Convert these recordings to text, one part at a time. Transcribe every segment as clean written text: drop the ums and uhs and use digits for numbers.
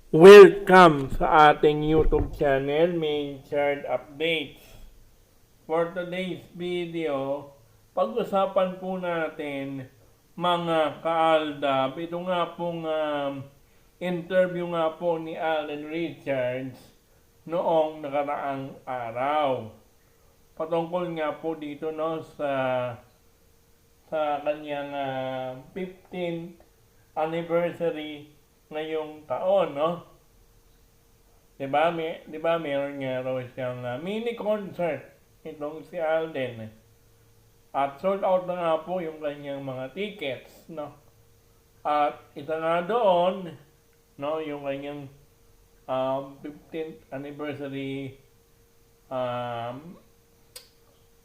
Welcome sa ating YouTube channel, Main Chart Updates. For today's video, pag-usapan po natin mga kaaldab. Ito nga pong interview nga po ni Allen Richards noong nakaraang araw. Patungkol nga po dito no sa kanyang 15th anniversary ngayong taon, no? 'Di ba meron nga raw siyang mini concert itong si Alden. At sold out na nga po yung kanyang mga tickets, no? At isa nga doon, no, yung kanyang 15th anniversary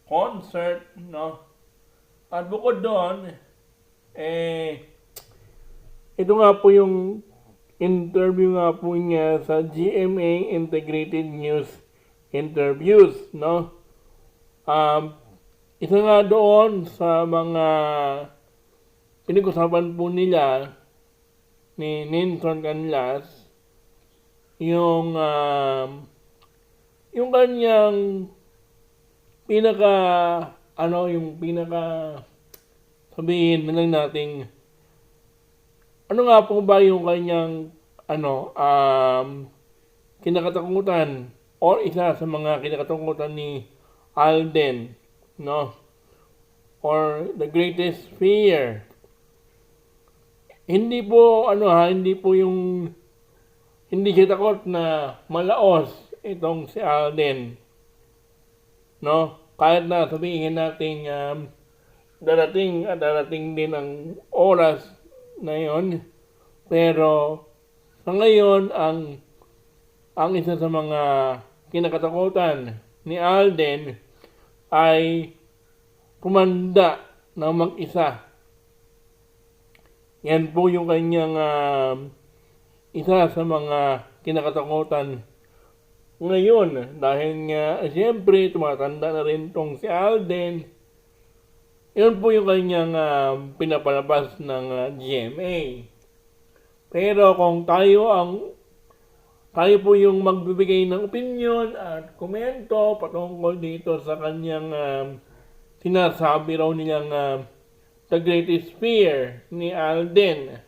concert, no? At bukod doon, ito nga po yung interview nga po niya sa GMA Integrated News Interviews, no? Isa nga doon sa mga pinag-usapan po nila ni Ninson Canlas yung kanyang sabihin na lang nating ano nga po ba yung kanyang kinakatakutan or isa sa mga kinakatakutan ni Alden, no? Or the greatest fear. Hindi siya takot na malaos itong si Alden, no? Kahit na sabihin natin darating din ang oras na yon, pero sa ngayon ang isa sa mga kinakatakutan ni Alden ay kumanda ng mag-isa. Yan po yung kanyang isa sa mga kinakatakutan ngayon, dahil nga siyempre tumatanda na rin tong si Alden. Yun po yung kanyang pinapalabas ng GMA. Pero kung tayo po yung magbibigay ng opinion at komento patungkol dito sa kanyang sinasabi raw nilang the greatest fear ni Alden,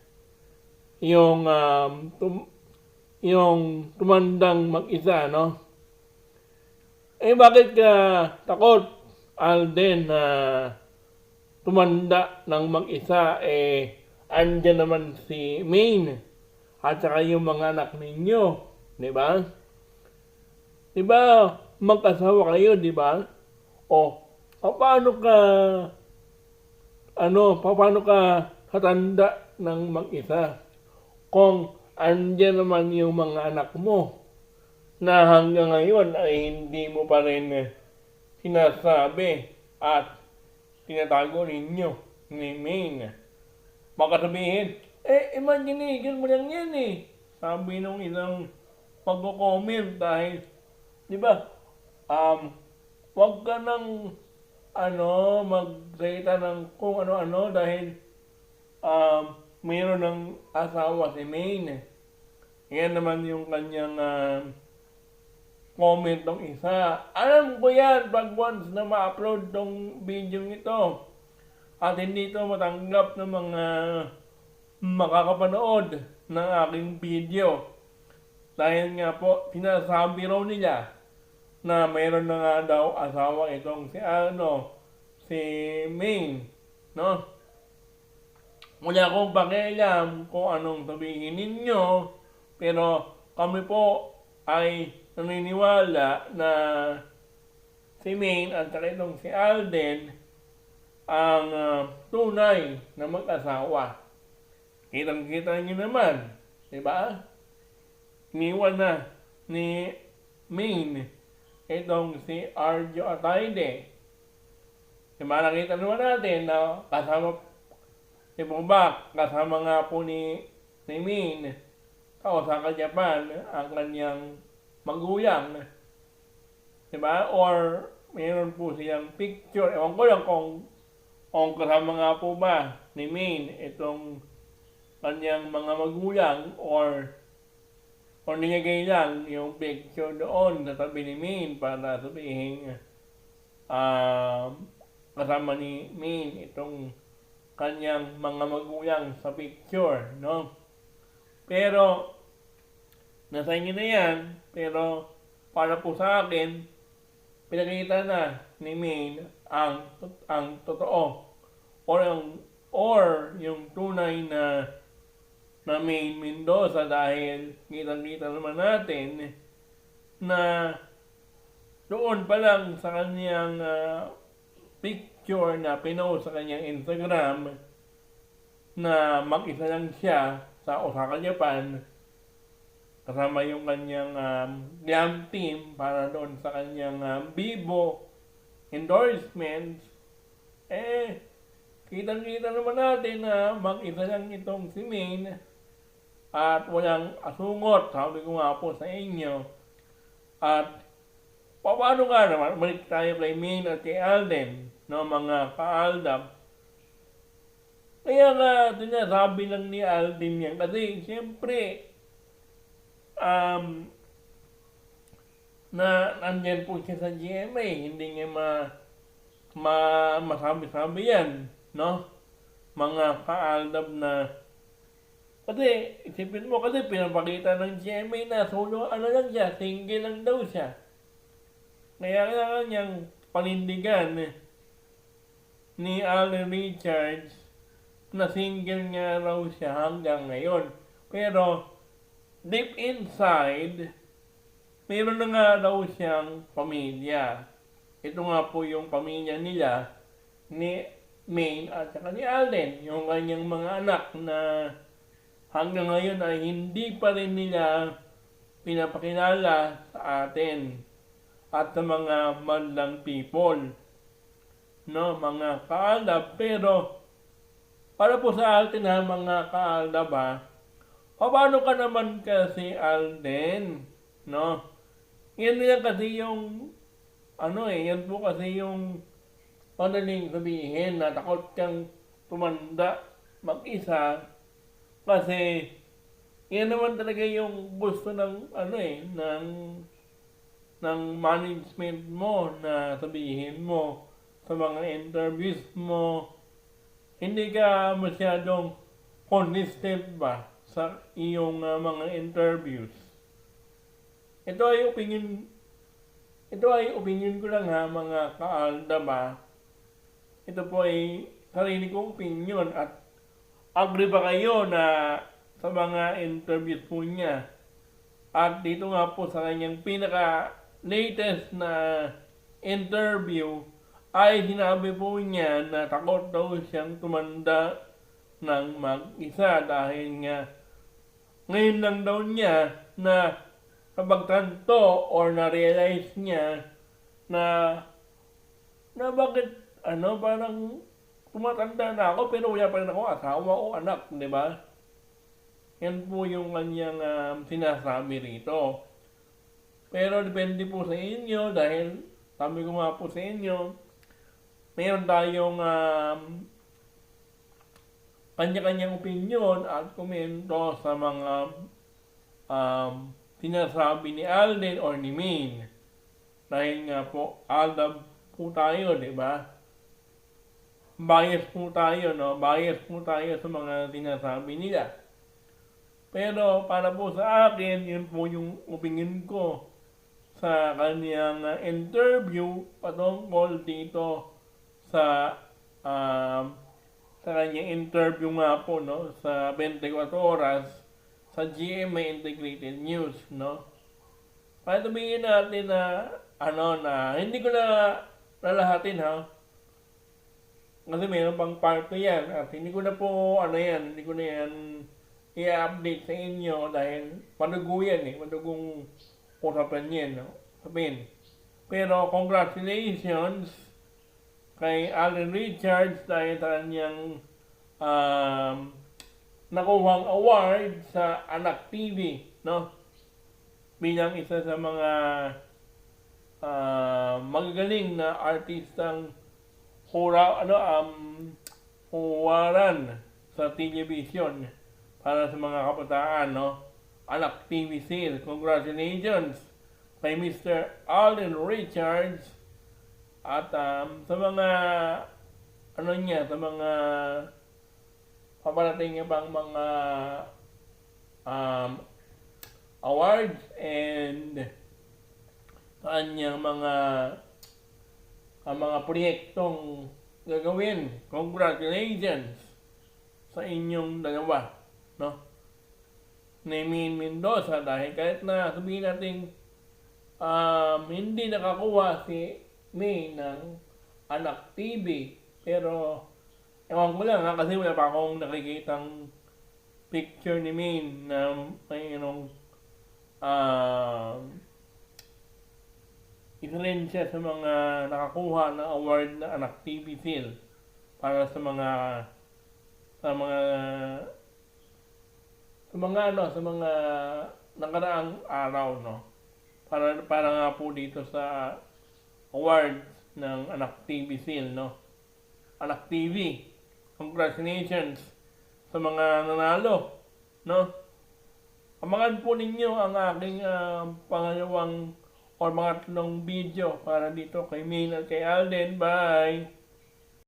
yung tumandang mag-isa, no? Bakit ka takot, Alden, na tumanda ng mag-isa? Andyan naman si Maine at saka yung mga anak ninyo, di ba? Di ba mag-asawa kayo, di ba? O paano ka katanda ng mag-isa kung andyan naman yung mga anak mo na hanggang ngayon ay hindi mo pa rin sinasabi at tinatago ninyo ni Maine. Baka sabihin, imagine mo lang yan sabi nung isang pagko-comment, dahil, di ba, wag ka nang, magsalita ng kung ano-ano dahil, mayroon ng asawa si Maine. Yan naman yung kanyang, comment ng isa. Alam ko yan pag once na ma-upload tong video nito at hindi ito matanggap ng mga makakapanood ng aking video. Dahil nga po, sinasabi raw nila na mayroon na nga daw asawa itong si Maine, no? Wala akong pakialam kung anong sabihin ninyo, pero kami po ay naniniwala na si Maine at saka itong si Alden ang tunay na mag-asawa. Kitang-kita nyo naman, di ba? Iniwan na ni Maine itong si Arjo Atayde. Diba, nakita naman natin na kasama nga po ni Maine sa Osaka, Japan, ang kanyang magulang. Diba? Or mayroon po siyang picture. Ewan ko lang kung kasama nga po ba ni Maine itong kanyang mga magulang or O nilagay lang yung picture doon sa tabi ni Maine para sabihin kasama ni Maine itong kanyang mga magulang sa picture, no? Pero, nasa inyo na yan, pero para po sa akin, pinakita na ni Maine ang totoo or yung tunay na Maine Mendoza dahil kitang-kita naman natin na doon pa lang sa kanyang picture na pinost sa kanyang Instagram na mag-isa lang siya sa Osaka, Japan kasama yung kanyang glam team para doon sa kanyang Vivo endorsements, kitang-kita naman natin na mag-isa lang itong si Maine at walang asungot, sabi ko nga po sa inyo. At paano nga naman, balik tayo kay Maine at kay Alden, no, mga ka-Aldab. Kaya nga, sinasabi lang ni Alden yan, kasi siyempre, na nandyan po siya sa GMA, hindi niya masabi-sabi yan, no? Mga ka-Aldab na kasi, isipin mo kasi pinapakita ng GMA na solo, lang siya, single lang daw siya. Kaya kailangan niyang panindigan ni Alden Richards na single nga raw siya hanggang ngayon. Pero, deep inside, mayroon na nga daw siyang pamilya. Ito nga po yung pamilya nila ni Maine at saka ni Alden, yung kanyang mga anak na hanggang ngayon ay hindi pa rin nila pinapakilala sa atin at sa mga madlang people, no, mga ka-Aldab. Pero para po sa atin mga ka-Aldab paano ka naman kasi Alden, no? Yan kasi yung yan po kasi yung madaling sabihin na takot kang tumanda mag-isa. Kasi, yan naman talaga yung gusto ng, ng management mo na sabihin mo sa mga interviews mo. Hindi ka masyadong consistent ba sa iyong mga interviews. Ito ay opinion ko lang mga ka-Aldab. Ito po ay sarili kong opinion at agree ba kayo na sa mga interviews po niya? At dito nga po sa kanyang pinaka-latest na interview ay sinabi po niya na takot daw siyang tumanda ng mag-isa dahil nga ngayon lang daw niya na napagtanto or na-realize niya na bakit parang tumatanda na ako pero wala pa rin ako asawa o anak, di ba? Yan po yung kanyang sinasabi rito. Pero depende po sa inyo dahil sabi ko nga po sa inyo, mayroon tayong kanya-kanyang opinion at komento sa mga sinasabi ni Alden or ni Maine. Dahil nga po, Aldab po tayo, di ba? Bias po tayo, no? Bias po tayo sa mga sinasabi nila. Pero para po sa akin, yun po yung opinion ko sa kanyang interview patungkol dito sa kanyang interview nga po, no? Sa 24 oras sa GMA Integrated News, no? Para sabihin natin na hindi ko na lalahatin kasi mayroon pang part ko yan at hindi ko na po hindi ko na yan i-update sa inyo dahil madugo yan madugong usapan yan, no? Sabihin. Pero congratulations kay Alden Richards dahil sa kanyang nakuhang award sa Anak TV, no? Bilang isa sa mga magagaling na artistang huwaran sa television para sa mga kabataan, no? Anak TV Seal. Congratulations kay Mr. Alden Richards at sa mga ano niya, sa mga paparating niya pang mga um, awards and sa kanyang mga proyektong gagawin. Congratulations sa inyong dalawa, no? Ni Maine Mendoza, dahil kahit na sabihin natin hindi nakakuha si May ng Anak TV, pero ewan ko lang kasi wala pa akong nakikitang picture ni Maine na may isa rin siya sa mga nakakuha ng award na Anak TV Seal para sa mga nakaraang araw, no? Para nga po dito sa awards ng Anak TV Seal, no? Anak TV, congratulations sa mga nanalo, no? Abangan po ninyo ang aking pangalawang or mga tatlong video para dito kay Maine at kay Alden. Bye!